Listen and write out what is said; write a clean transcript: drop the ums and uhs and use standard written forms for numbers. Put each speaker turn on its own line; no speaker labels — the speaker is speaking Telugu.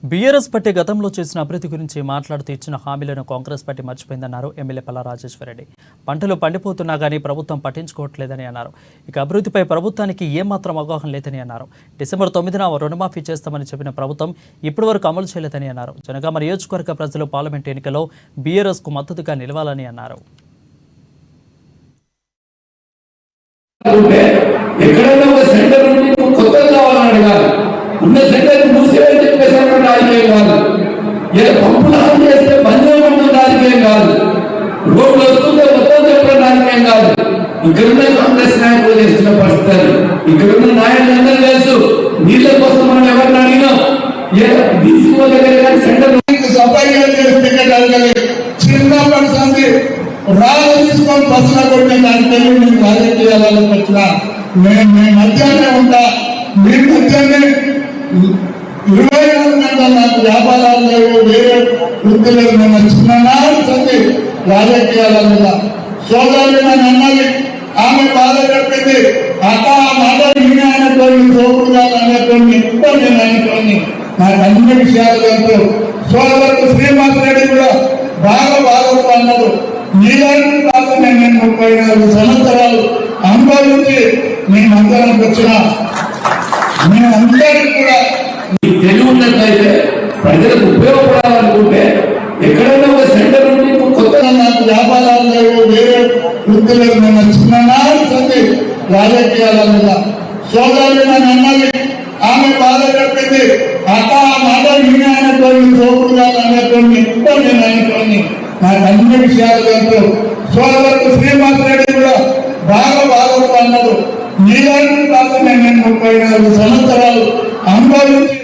బీఆర్ఎస్ పార్టీ గతంలో చేసిన అభివృద్ధి గురించి మాట్లాడుతూ ఇచ్చిన హామీలను కాంగ్రెస్ పార్టీ మర్చిపోయిందన్నారు ఎమ్మెల్యే పల్లా రాజేశ్వరరెడ్డి. పంటలు పండిపోతున్నా కానీ ప్రభుత్వం పట్టించుకోవట్లేదని అన్నారు. ఇక అభివృద్ధిపై ప్రభుత్వానికి ఏమాత్రం అవగాహన లేదని అన్నారు. డిసెంబర్ 9న రుణమాఫీ చేస్తామని చెప్పిన ప్రభుత్వం ఇప్పటివరకు అమలు చేయలేదని అన్నారు. జనగామ నియోజకవర్గ ప్రజలు పార్లమెంట్ ఎన్నికల్లో బీఆర్ఎస్కు మద్దతుగా నిలవాలని అన్నారు.
పంపులు ఆన్ చేస్తే బంధం రాజకీయం కాదు, రోడ్లు వస్తుంటే మొత్తం చెప్పడం రాజకీయం కాదు. ఇక్కడున్న కాంగ్రెస్ నాయకులు చేస్తున్న పరిస్థితులు, ఇక్కడున్న నాయకులందరూ తెలుసు. నీళ్ల కోసం మనం ఎవరిని అడిగినాం, బీసీ వాళ్ళ దగ్గర కానీ సెంటర్ చిన్నప్పటి సంది రాళ్ళు తీసుకొని బస్సులో కొట్టే దానికి నేను రాజకీయాలలో వచ్చిన మీ మధ్యాహ్నం ఉంటా, మీ మధ్యాహ్నం 24 గంటలు నాకు వ్యాపారాలు లేవు, వేరే వృత్తి లేదు. నేను చిన్ననాడు సంది రాజకీయాలలో సోదరులు నన్ను అన్నది, ఆమె బాధ చెప్పింది. అక్క ఆ మాట నేను అయినటువంటి సోకుడుగా అన్నటువంటి ఎక్కువ నేను అయినటువంటి నాకు అన్ని విషయాలు తెలుసు. సోదరుడు శ్రీనివాస్ రెడ్డి కూడా బాగా అన్నాడు. నీలాంటి కాదు, నేను 34 సంవత్సరాలు అనుభవించి మేమందరం వచ్చిన మేమందరికీ కూడా తెలివి ఉన్నట్లయితే ప్రజలకు ఉపయోగపడాలనుకుంటే ఎక్కడైనా ఒక సెంటర్ ఉండి కొత్తగా నాకు వ్యాపారాలు లేవు, వేరే వృత్తి లేదు. నేను చిన్ననాడు సంది రాజకీయాలలో సోదరులు నన్ను అన్నది, ఆమె బాధ చెప్పింది. అక్క ఆ మాట నేను అయినటువంటి సోకుడుగా అన్నటువంటి ఎక్కువ నేను అయినటువంటి నాకు అన్ని విషయాలు తెలుసు. సోదరుడు శ్రీనివాస్ రెడ్డి కూడా బాగా అన్నాడు. నీలాంటి కాదు, నేను 34 సంవత్సరాలు అనుభవించి